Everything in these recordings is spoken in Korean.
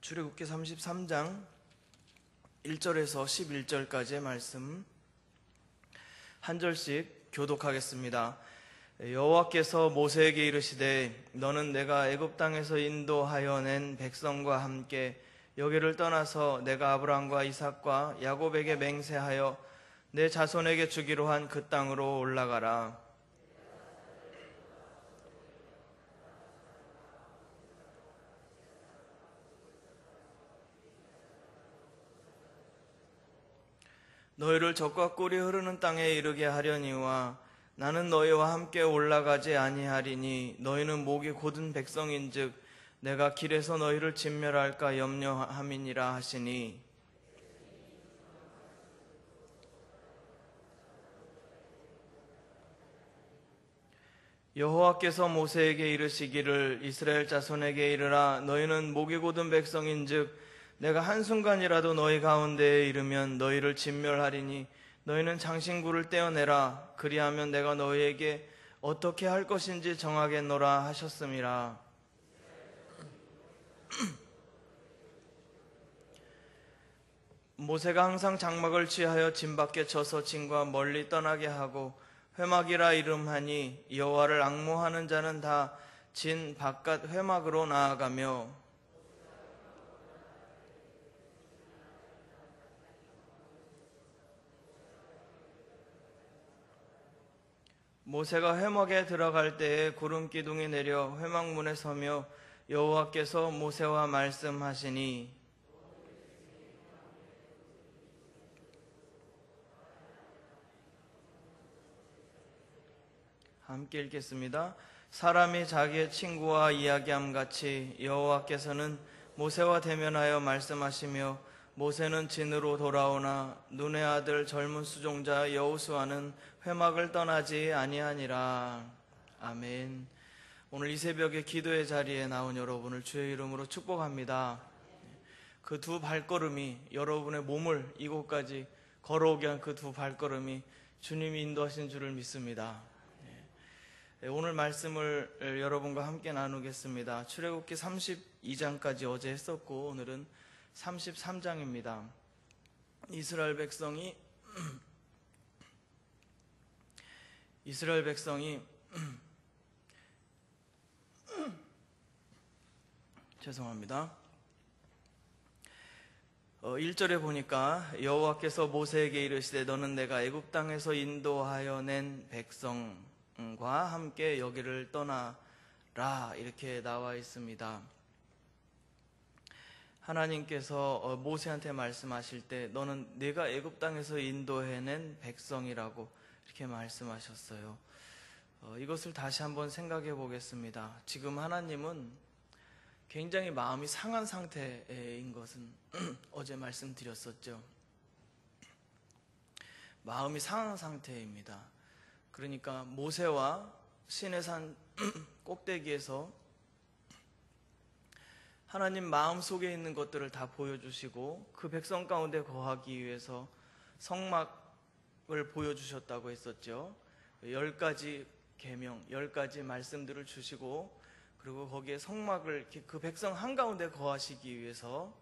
출애굽기 33장 1절에서 11절까지의 말씀 한 절씩 교독하겠습니다. 여호와께서 모세에게 이르시되 너는 내가 애굽 땅에서 인도하여 낸 백성과 함께 여기를 떠나서 내가 아브라함과 이삭과 야곱에게 맹세하여 내 자손에게 주기로 한 그 땅으로 올라가라. 너희를 적과 꿀이 흐르는 땅에 이르게 하려니와 나는 너희와 함께 올라가지 아니하리니 너희는 목이 곧은 백성인즉 내가 길에서 너희를 진멸할까 염려함이니라 하시니 여호와께서 모세에게 이르시기를 이스라엘 자손에게 이르라 너희는 목이 곧은 백성인즉 내가 한순간이라도 너희 가운데에 이르면 너희를 진멸하리니 너희는 장신구를 떼어내라. 그리하면 내가 너희에게 어떻게 할 것인지 정하겠노라 하셨음이라. 모세가 항상 장막을 취하여 진 밖에 쳐서 진과 멀리 떠나게 하고 회막이라 이름하니 여호와를 앙모하는 자는 다 진 바깥 회막으로 나아가며 모세가 회막에 들어갈 때에 구름 기둥이 내려 회막문에 서며 여호와께서 모세와 말씀하시니 함께 읽겠습니다. 사람이 자기의 친구와 이야기함 같이 여호와께서는 모세와 대면하여 말씀하시며 모세는 진으로 돌아오나 눈의 아들 젊은 수종자 여호수아는 회막을 떠나지 아니하니라. 아멘. 오늘 이 새벽에 기도의 자리에 나온 여러분을 주의 이름으로 축복합니다. 그 두 발걸음이 여러분의 몸을 이곳까지 걸어오게 한 그 두 발걸음이 주님이 인도하신 줄을 믿습니다. 오늘 말씀을 여러분과 함께 나누겠습니다. 출애굽기 32장까지 어제 했었고 오늘은 33장입니다. 이스라엘 백성이 죄송합니다. 1절에 보니까 여호와께서 모세에게 이르시되 너는 내가 애굽 땅에서 인도하여 낸 백성과 함께 여기를 떠나라 이렇게 나와 있습니다. 하나님께서 모세한테 말씀하실 때 너는 내가 애굽 땅에서 인도해낸 백성이라고 이렇게 말씀하셨어요. 이것을 다시 한번 생각해 보겠습니다. 지금 하나님은 굉장히 마음이 상한 상태인 것은 어제 말씀드렸었죠. 마음이 상한 상태입니다. 그러니까 모세와 시내산 꼭대기에서 하나님 마음속에 있는 것들을 다 보여주시고 그 백성 가운데 거하기 위해서 성막을 보여주셨다고 했었죠. 10가지 계명, 10가지 말씀들을 주시고 그리고 거기에 성막을 그 백성 한가운데 거하시기 위해서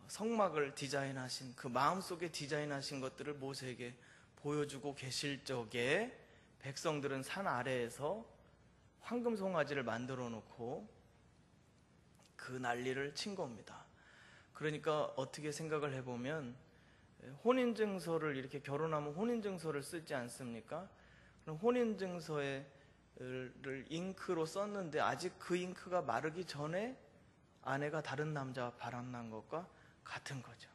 성막을 디자인하신 그 마음속에 디자인하신 것들을 모세에게 보여주고 계실 적에 백성들은 산 아래에서 황금 송아지를 만들어 놓고 그 난리를 친 겁니다. 그러니까 어떻게 생각을 해보면 혼인증서를 이렇게 결혼하면 혼인증서를 쓰지 않습니까? 그럼 혼인증서를 잉크로 썼는데 아직 그 잉크가 마르기 전에 아내가 다른 남자와 바람난 것과 같은 거죠.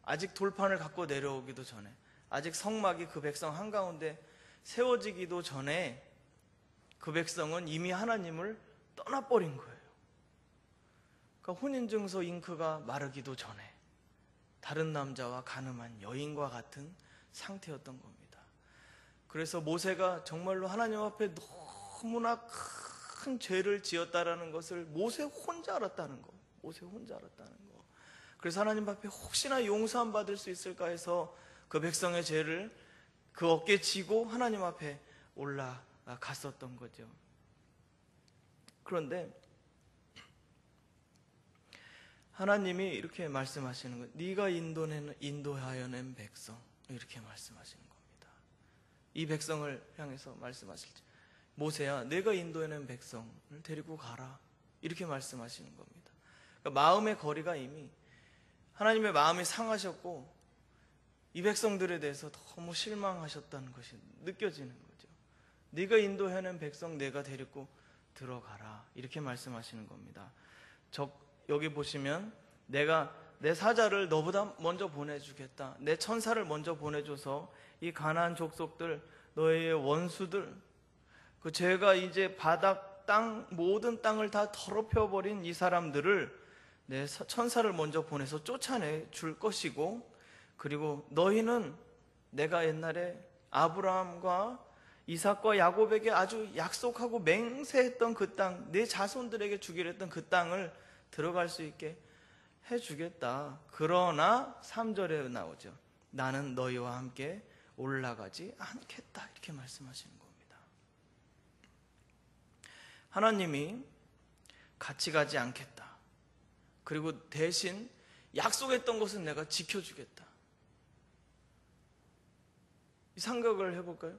아직 돌판을 갖고 내려오기도 전에 아직 성막이 그 백성 한가운데 세워지기도 전에 그 백성은 이미 하나님을 떠나버린 거예요. 그러니까 혼인증서 잉크가 마르기도 전에 다른 남자와 가늠한 여인과 같은 상태였던 겁니다. 그래서 모세가 정말로 하나님 앞에 너무나 큰 죄를 지었다라는 것을 모세 혼자 알았다는 거. 그래서 하나님 앞에 혹시나 용서함 받을 수 있을까 해서 그 백성의 죄를 그 어깨에 지고 하나님 앞에 올라갔었던 거죠. 그런데 하나님이 이렇게 말씀하시는 거예요. 네가 인도하여 낸 백성, 이렇게 말씀하시는 겁니다. 이 백성을 향해서 말씀하실지, 모세야 내가 인도해낸 백성을 데리고 가라, 이렇게 말씀하시는 겁니다. 그러니까 마음의 거리가 이미 하나님의 마음이 상하셨고 이 백성들에 대해서 너무 실망하셨다는 것이 느껴지는 거죠. 네가 인도해낸 백성 내가 데리고 들어가라, 이렇게 말씀하시는 겁니다. 여기 보시면 내가 내 사자를 너보다 먼저 보내주겠다, 내 천사를 먼저 보내줘서 이 가나안 족속들, 너의 원수들, 그 죄가 이제 바닥 땅 모든 땅을 다 더럽혀버린 이 사람들을 내 천사를 먼저 보내서 쫓아내 줄 것이고, 그리고 너희는 내가 옛날에 아브라함과 이삭과 야곱에게 아주 약속하고 맹세했던 그 땅, 내 자손들에게 주기로 했던 그 땅을 들어갈 수 있게 해주겠다. 그러나 3절에 나오죠. 나는 너희와 함께 올라가지 않겠다, 이렇게 말씀하시는 겁니다. 하나님이 같이 가지 않겠다. 그리고 대신 약속했던 것은 내가 지켜주겠다. 이 생각을 해볼까요?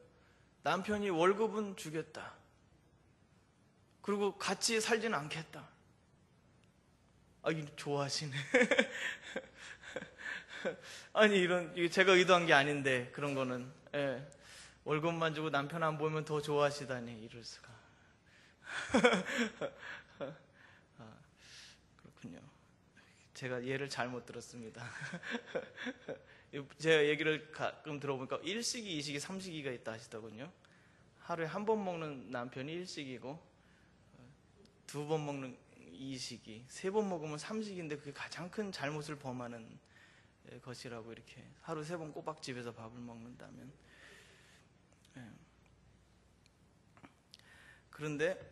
남편이 월급은 주겠다. 그리고 같이 살지는 않겠다. 이거 좋아하시네. 아니, 이게 제가 의도한 게 아닌데, 그런 거는. 예. 월급만 주고 남편 안 보이면 더 좋아하시다니, 이럴 수가. 그렇군요. 제가 예를 잘못 들었습니다. 제가 얘기를 가끔 들어보니까 1식이, 2식이, 3식이가 있다 하시더군요. 하루에 한 번 먹는 남편이 1식이고 2번 먹는 2식이, 3번 먹으면 3식인데 그게 가장 큰 잘못을 범하는 것이라고, 이렇게 하루 3번 꼬박 집에서 밥을 먹는다면. 그런데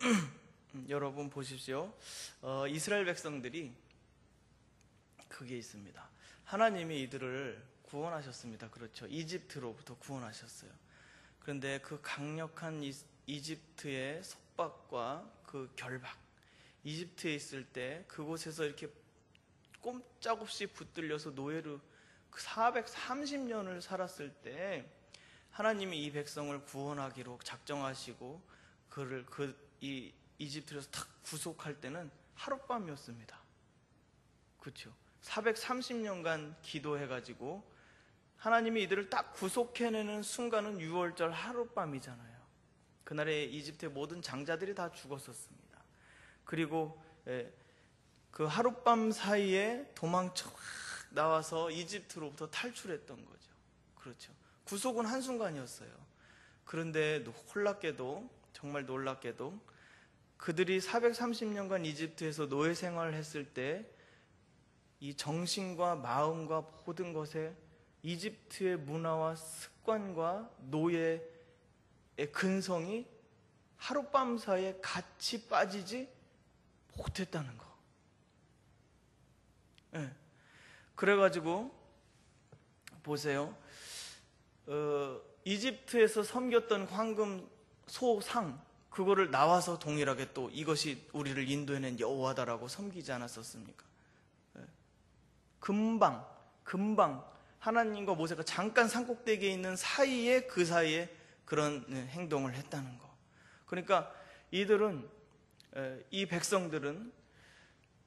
여러분 보십시오. 이스라엘 백성들이 그게 있습니다. 하나님이 이들을 구원하셨습니다. 그렇죠. 이집트로부터 구원하셨어요. 그런데 그 강력한 이집트의 속박과 그 결박, 이집트에 있을 때 그곳에서 이렇게 꼼짝없이 붙들려서 노예로 430년을 살았을 때 하나님이 이 백성을 구원하기로 작정하시고 그를 이 이집트에서 탁 구속할 때는 하룻밤이었습니다. 그렇죠. 430년간 기도해가지고 하나님이 이들을 딱 구속해내는 순간은 6월절 하룻밤이잖아요. 그날에 이집트의 모든 장자들이 다 죽었었습니다. 그리고 그 하룻밤 사이에 도망쳐 나와서 이집트로부터 탈출했던 거죠. 그렇죠. 구속은 한순간이었어요. 그런데 놀랍게도, 정말 놀랍게도 그들이 430년간 이집트에서 노예 생활을 했을 때 이 정신과 마음과 모든 것에 이집트의 문화와 습관과 노예의 근성이 하룻밤 사이에 같이 빠지지 못했다는 거. 네. 그래가지고 보세요. 이집트에서 섬겼던 황금 소상, 그거를 나와서 동일하게 또 이것이 우리를 인도해낸 여호와다라고 섬기지 않았었습니까? 네. 금방 하나님과 모세가 잠깐 산꼭대기에 있는 사이에, 그 사이에 그런 행동을 했다는 거. 그러니까 이들은, 이 백성들은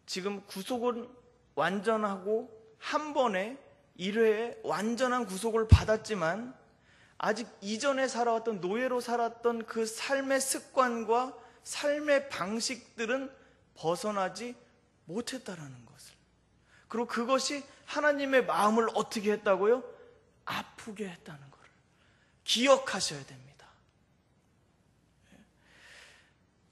지금 구속은 완전하고 한 번에 1회에 완전한 구속을 받았지만 아직 이전에 살아왔던, 노예로 살았던 그 삶의 습관과 삶의 방식들은 벗어나지 못했다라는 것을. 그리고 그것이 하나님의 마음을 어떻게 했다고요? 아프게 했다는 것을 기억하셔야 됩니다.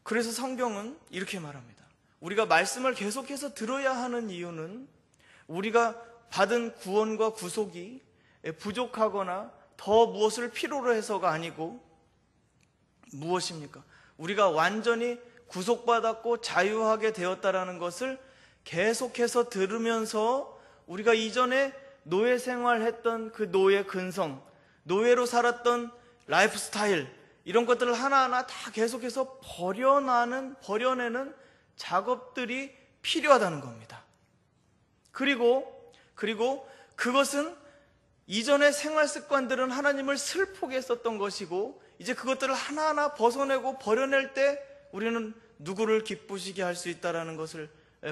그래서 성경은 이렇게 말합니다. 우리가 말씀을 계속해서 들어야 하는 이유는 우리가 받은 구원과 구속이 부족하거나 더 무엇을 필요로 해서가 아니고, 무엇입니까? 우리가 완전히 구속받았고 자유하게 되었다라는 것을 계속해서 들으면서 우리가 이전에 노예 생활했던 그 노예 근성, 노예로 살았던 라이프 스타일, 이런 것들을 하나하나 다 계속해서 버려내는 작업들이 필요하다는 겁니다. 그리고 그것은 이전의 생활 습관들은 하나님을 슬프게 했었던 것이고, 이제 그것들을 하나하나 벗어내고 버려낼 때 우리는 누구를 기쁘시게 할 수 있다는 것을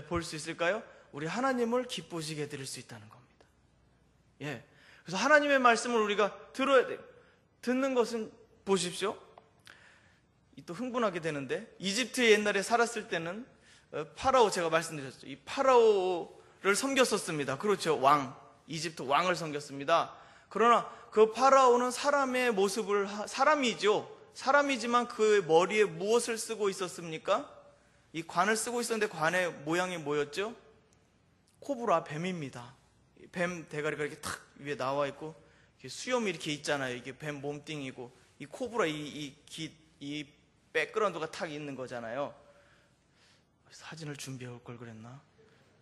볼 수 있을까요? 우리 하나님을 기쁘시게 해드릴 수 있다는 겁니다. 예. 그래서 하나님의 말씀을 우리가 들어야 돼요. 듣는 것은 보십시오. 또 흥분하게 되는데, 이집트에 옛날에 살았을 때는 파라오, 제가 말씀드렸죠. 이 파라오를 섬겼었습니다. 그렇죠. 이집트 왕을 섬겼습니다. 그러나 그 파라오는 사람의 모습을, 사람이지만 그 머리에 무엇을 쓰고 있었습니까? 이 관을 쓰고 있었는데 관의 모양이 뭐였죠? 코브라, 뱀입니다. 뱀 대가리가 이렇게 탁 위에 나와 있고, 수염이 이렇게 있잖아요. 이게 뱀 몸뚱이고, 이 코브라, 이 백그라운드가 탁 있는 거잖아요. 사진을 준비해 올 걸 그랬나?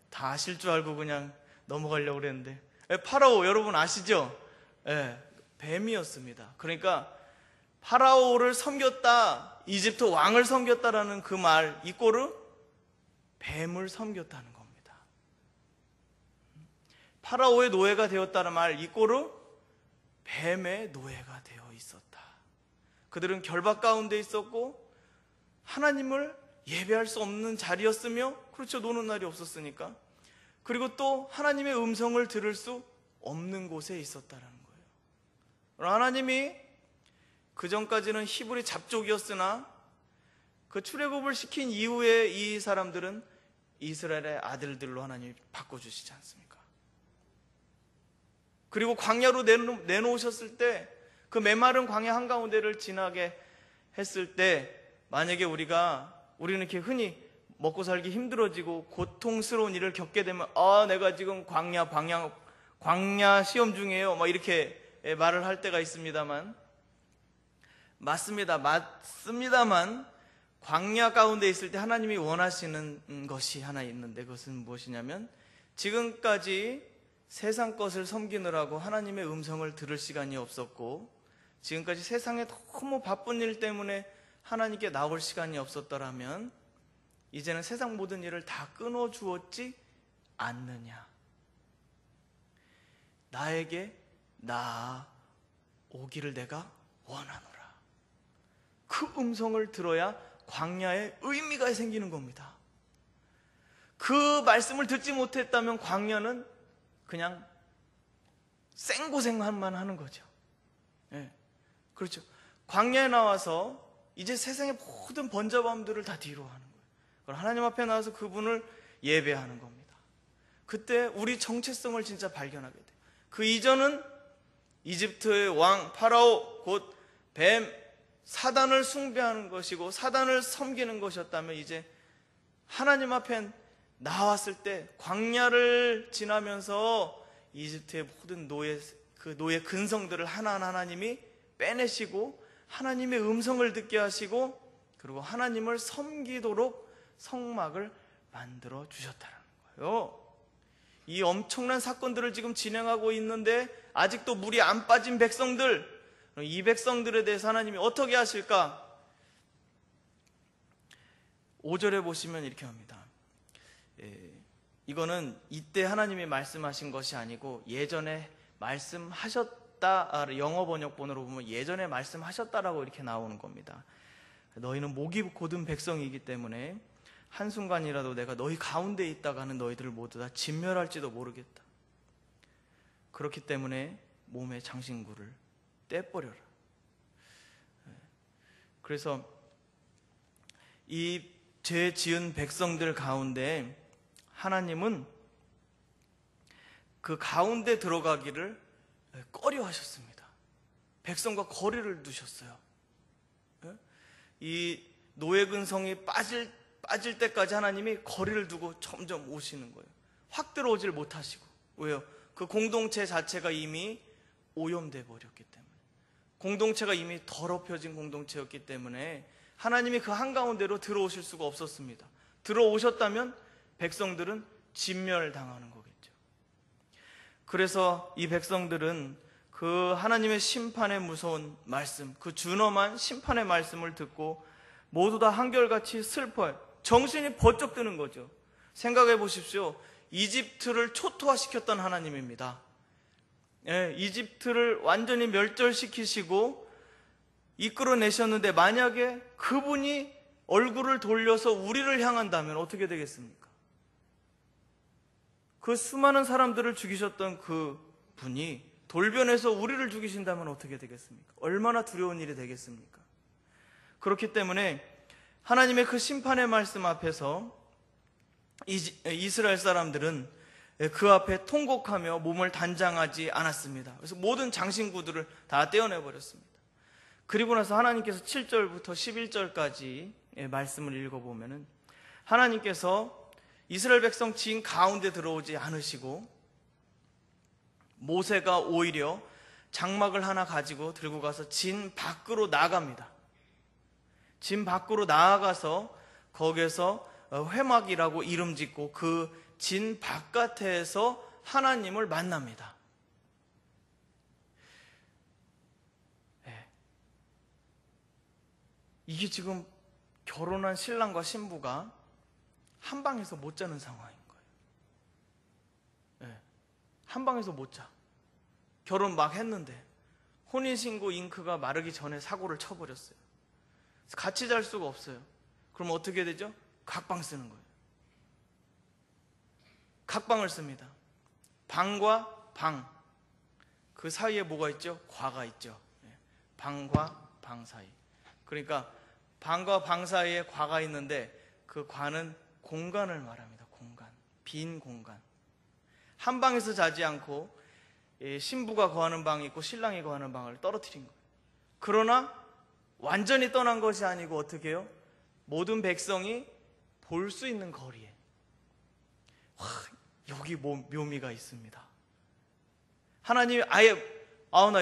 다 아실 줄 알고 그냥 넘어가려고 그랬는데, 파라오 여러분 아시죠? 뱀이었습니다. 그러니까 파라오를 섬겼다, 이집트 왕을 섬겼다라는 그 말 이꼬르 뱀을 섬겼다는 겁니다. 파라오의 노예가 되었다는 말 이꼬르 뱀의 노예가 되어 있었다. 그들은 결박 가운데 있었고 하나님을 예배할 수 없는 자리였으며, 그렇죠, 노는 날이 없었으니까. 그리고 또 하나님의 음성을 들을 수 없는 곳에 있었다는 거예요. 하나님이 그 전까지는 히브리 잡족이었으나 그 출애굽을 시킨 이후에 이 사람들은 이스라엘의 아들들로 하나님이 바꿔주시지 않습니까? 그리고 광야로 내놓으셨을 때, 그 메마른 광야 한가운데를 지나게 했을 때, 만약에 우리는 이렇게 흔히 먹고 살기 힘들어지고 고통스러운 일을 겪게 되면, 내가 지금 광야 시험 중이에요, 막 이렇게 말을 할 때가 있습니다만, 맞습니다만 광야 가운데 있을 때 하나님이 원하시는 것이 하나 있는데, 그것은 무엇이냐면, 지금까지 세상 것을 섬기느라고 하나님의 음성을 들을 시간이 없었고, 지금까지 세상에 너무 바쁜 일 때문에 하나님께 나올 시간이 없었더라면 이제는 세상 모든 일을 다 끊어주었지 않느냐. 나에게 나오기를 내가 원하노라. 그 음성을 들어야 광야에 의미가 생기는 겁니다. 그 말씀을 듣지 못했다면 광야는 그냥 생고생만 하는 거죠. 그렇죠. 광야에 나와서 이제 세상의 모든 번잡함들을 다 뒤로 하는 거예요. 그럼 하나님 앞에 나와서 그분을 예배하는 겁니다. 그때 우리 정체성을 진짜 발견하게 돼요. 그 이전은 이집트의 왕 파라오, 곧 뱀, 사단을 숭배하는 것이고 사단을 섬기는 것이었다면, 이제 하나님 앞에 나왔을 때 광야를 지나면서 이집트의 모든 그 노예 근성들을 하나하나 하나님이 빼내시고 하나님의 음성을 듣게 하시고, 그리고 하나님을 섬기도록 성막을 만들어 주셨다는 거예요. 이 엄청난 사건들을 지금 진행하고 있는데 아직도 물이 안 빠진 백성들, 이 백성들에 대해서 하나님이 어떻게 하실까? 5절에 보시면 이렇게 합니다. 이거는 이때 하나님이 말씀하신 것이 아니고 예전에 말씀하셨다, 영어 번역본으로 보면 예전에 말씀하셨다라고 이렇게 나오는 겁니다. 너희는 목이 곧은 백성이기 때문에 한순간이라도 내가 너희 가운데 있다가는 너희들을 모두 다 진멸할지도 모르겠다. 그렇기 때문에 몸의 장신구를 떼버려라. 그래서 이 죄 지은 백성들 가운데 하나님은 그 가운데 들어가기를 꺼려 하셨습니다. 백성과 거리를 두셨어요. 이 노예 근성이 빠질 때까지 하나님이 거리를 두고 점점 오시는 거예요. 확 들어오질 못하시고. 왜요? 그 공동체 자체가 이미 오염돼 버렸기 때문에, 공동체가 이미 더럽혀진 공동체였기 때문에 하나님이 그 한가운데로 들어오실 수가 없었습니다. 들어오셨다면 백성들은 진멸당하는 거겠죠. 그래서 이 백성들은 그 하나님의 심판의 무서운 말씀, 그 준엄한 심판의 말씀을 듣고 모두 다 한결같이 슬퍼요. 정신이 번쩍 드는 거죠. 생각해 보십시오. 이집트를 초토화시켰던 하나님입니다. 예, 이집트를 완전히 멸절시키시고 이끌어내셨는데 만약에 그분이 얼굴을 돌려서 우리를 향한다면 어떻게 되겠습니까? 그 수많은 사람들을 죽이셨던 그 분이 돌변해서 우리를 죽이신다면 어떻게 되겠습니까? 얼마나 두려운 일이 되겠습니까? 그렇기 때문에 하나님의 그 심판의 말씀 앞에서 이스라엘 사람들은 그 앞에 통곡하며 몸을 단장하지 않았습니다. 그래서 모든 장신구들을 다 떼어내버렸습니다. 그리고 나서 하나님께서 7절부터 11절까지 말씀을 읽어보면은 하나님께서 이스라엘 백성 진 가운데 들어오지 않으시고 모세가 오히려 장막을 하나 가지고 들고 가서 진 밖으로 나갑니다. 진 밖으로 나아가서 거기에서 회막이라고 이름 짓고 그 진 바깥에서 하나님을 만납니다. 네. 이게 지금 결혼한 신랑과 신부가 한 방에서 못 자는 상황인 거예요. 네. 한 방에서 못 자. 결혼 막 했는데 혼인신고 잉크가 마르기 전에 사고를 쳐버렸어요. 같이 잘 수가 없어요. 그럼 어떻게 되죠? 각방 쓰는 거예요. 각방을 씁니다. 방과 방, 그 사이에 뭐가 있죠? 과가 있죠. 방과 방 사이. 그러니까 방과 방 사이에 과가 있는데 그 과는 공간을 말합니다. 공간, 빈 공간. 한 방에서 자지 않고 신부가 거하는 방이 있고 신랑이 거하는 방을 떨어뜨린 거예요. 그러나 완전히 떠난 것이 아니고 어떻게 해요? 모든 백성이 볼 수 있는 거리에. 와, 여기 묘미가 있습니다. 하나님이 아예 나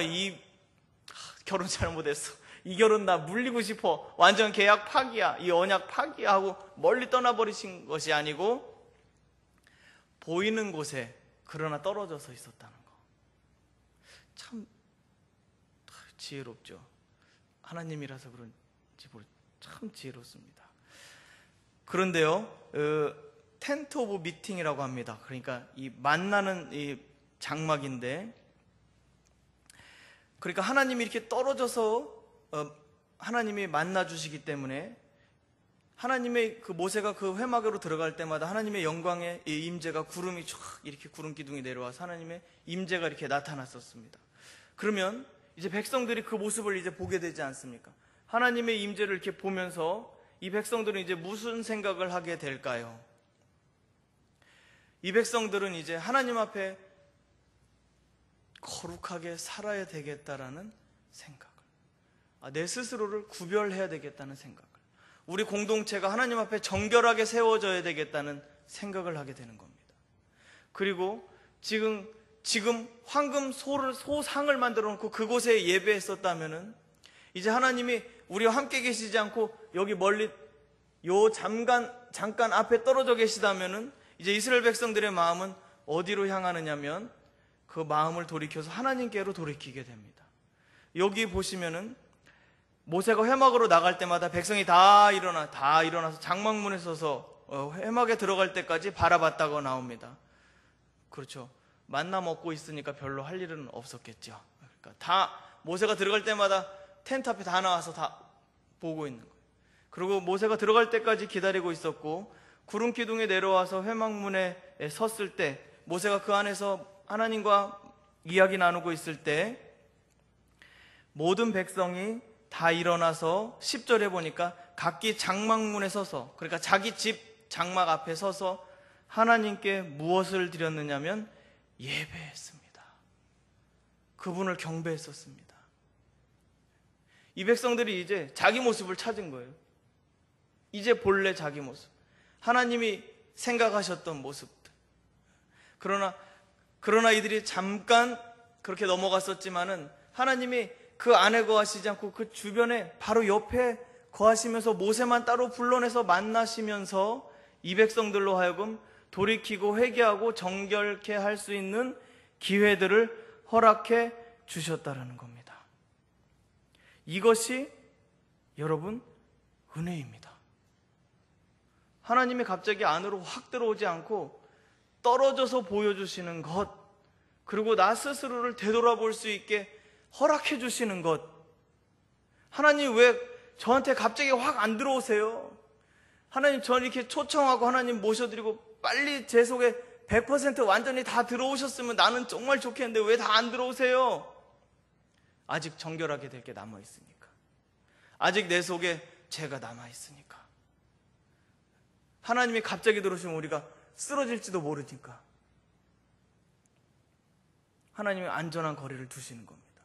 결혼 잘못했어. 이 결혼 나 물리고 싶어. 완전 계약 파기야. 이 언약 파기야 하고 멀리 떠나버리신 것이 아니고 보이는 곳에 그러나 떨어져서 있었다는 거. 참 지혜롭죠. 하나님이라서 그런지 참 지혜롭습니다. 그런데요, 텐트 오브 미팅이라고 합니다. 그러니까 이 만나는 이 장막인데, 그러니까 하나님이 이렇게 떨어져서 하나님이 만나 주시기 때문에 하나님의 그 모세가 그 회막으로 들어갈 때마다 하나님의 영광의 임재가 구름이 쫙 이렇게 구름 기둥이 내려와서 하나님의 임재가 이렇게 나타났었습니다. 그러면 이제 백성들이 그 모습을 이제 보게 되지 않습니까? 하나님의 임재를 이렇게 보면서 이 백성들은 이제 무슨 생각을 하게 될까요? 이 백성들은 이제 하나님 앞에 거룩하게 살아야 되겠다라는 생각을, 내 스스로를 구별해야 되겠다는 생각을, 우리 공동체가 하나님 앞에 정결하게 세워져야 되겠다는 생각을 하게 되는 겁니다. 그리고 지금 황금 소상을 만들어 놓고 그곳에 예배했었다면은 이제 하나님이 우리와 함께 계시지 않고 여기 멀리 잠깐 앞에 떨어져 계시다면은 이제 이스라엘 백성들의 마음은 어디로 향하느냐면 그 마음을 돌이켜서 하나님께로 돌이키게 됩니다. 여기 보시면은 모세가 회막으로 나갈 때마다 백성이 다 일어나서 장막문에 서서 회막에 들어갈 때까지 바라봤다고 나옵니다. 그렇죠. 만나 먹고 있으니까 별로 할 일은 없었겠죠. 그러니까 다 모세가 들어갈 때마다 텐트 앞에 다 나와서 다 보고 있는 거예요. 그리고 모세가 들어갈 때까지 기다리고 있었고, 구름 기둥에 내려와서 회막문에 섰을 때 모세가 그 안에서 하나님과 이야기 나누고 있을 때 모든 백성이 다 일어나서 10절에 보니까 각기 장막문에 서서, 그러니까 자기 집 장막 앞에 서서 하나님께 무엇을 드렸느냐면 예배했습니다. 그분을 경배했었습니다. 이 백성들이 이제 자기 모습을 찾은 거예요. 이제 본래 자기 모습, 하나님이 생각하셨던 모습들. 그러나 이들이 잠깐 그렇게 넘어갔었지만은 하나님이 그 안에 거하시지 않고 그 주변에 바로 옆에 거하시면서 모세만 따로 불러내서 만나시면서 이 백성들로 하여금 돌이키고 회개하고 정결케 할 수 있는 기회들을 허락해 주셨다라는 겁니다. 이것이 여러분 은혜입니다. 하나님이 갑자기 안으로 확 들어오지 않고 떨어져서 보여주시는 것, 그리고 나 스스로를 되돌아볼 수 있게 허락해 주시는 것. 하나님 왜 저한테 갑자기 확 안 들어오세요? 하나님 저는 이렇게 초청하고 하나님 모셔드리고 빨리 제 속에 100% 완전히 다 들어오셨으면 나는 정말 좋겠는데 왜 다 안 들어오세요? 아직 정결하게 될 게 남아있으니까. 아직 내 속에 죄가 남아있으니까. 하나님이 갑자기 들어오시면 우리가 쓰러질지도 모르니까. 하나님이 안전한 거리를 두시는 겁니다.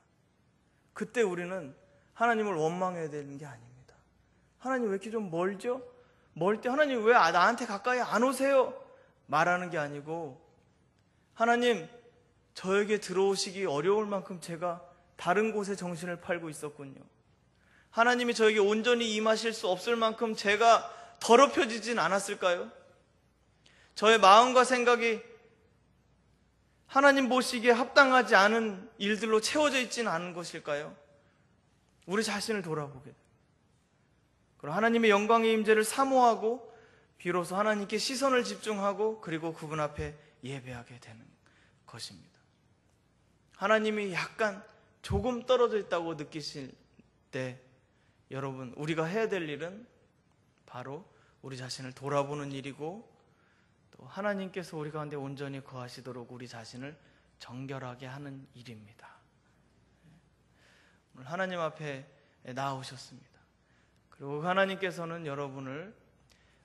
그때 우리는 하나님을 원망해야 되는 게 아닙니다. 하나님 왜 이렇게 좀 멀죠? 멀 때 하나님 왜 나한테 가까이 안 오세요? 말하는 게 아니고, 하나님 저에게 들어오시기 어려울 만큼 제가 다른 곳에 정신을 팔고 있었군요. 하나님이 저에게 온전히 임하실 수 없을 만큼 제가 더럽혀지진 않았을까요? 저의 마음과 생각이 하나님 보시기에 합당하지 않은 일들로 채워져 있지는 않은 것일까요? 우리 자신을 돌아보게 돼요. 그럼 하나님의 영광의 임재를 사모하고 비로소 하나님께 시선을 집중하고 그리고 그분 앞에 예배하게 되는 것입니다. 하나님이 약간 조금 떨어져 있다고 느끼실 때 여러분, 우리가 해야 될 일은 바로 우리 자신을 돌아보는 일이고, 또 하나님께서 우리 가운데 온전히 거하시도록 우리 자신을 정결하게 하는 일입니다. 오늘 하나님 앞에 나오셨습니다. 그리고 하나님께서는 여러분을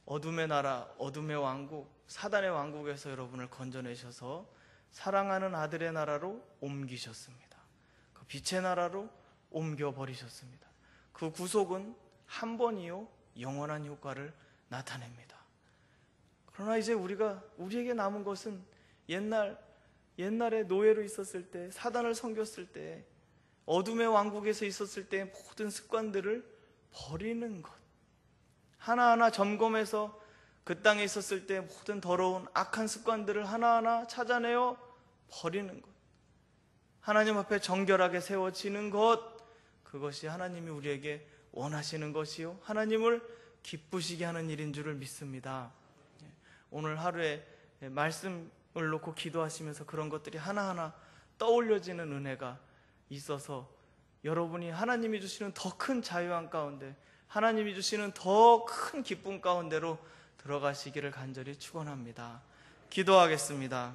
어둠의 나라, 어둠의 왕국, 사단의 왕국에서 여러분을 건져내셔서 사랑하는 아들의 나라로 옮기셨습니다. 그 빛의 나라로 옮겨버리셨습니다. 그 구속은 한 번이요 영원한 효과를 나타냅니다. 그러나 이제 우리에게 남은 것은 옛날에 노예로 있었을 때, 사단을 섬겼을 때, 어둠의 왕국에서 있었을 때 모든 습관들을 버리는 것. 하나하나 점검해서 그 땅에 있었을 때 모든 더러운 악한 습관들을 하나하나 찾아내어 버리는 것. 하나님 앞에 정결하게 세워지는 것. 그것이 하나님이 우리에게 원하시는 것이요, 하나님을 기쁘시게 하는 일인 줄을 믿습니다. 오늘 하루에 말씀을 놓고 기도하시면서 그런 것들이 하나하나 떠올려지는 은혜가 있어서 여러분이 하나님이 주시는 더 큰 자유함 가운데, 하나님이 주시는 더 큰 기쁨 가운데로 들어가시기를 간절히 축원합니다. 기도하겠습니다.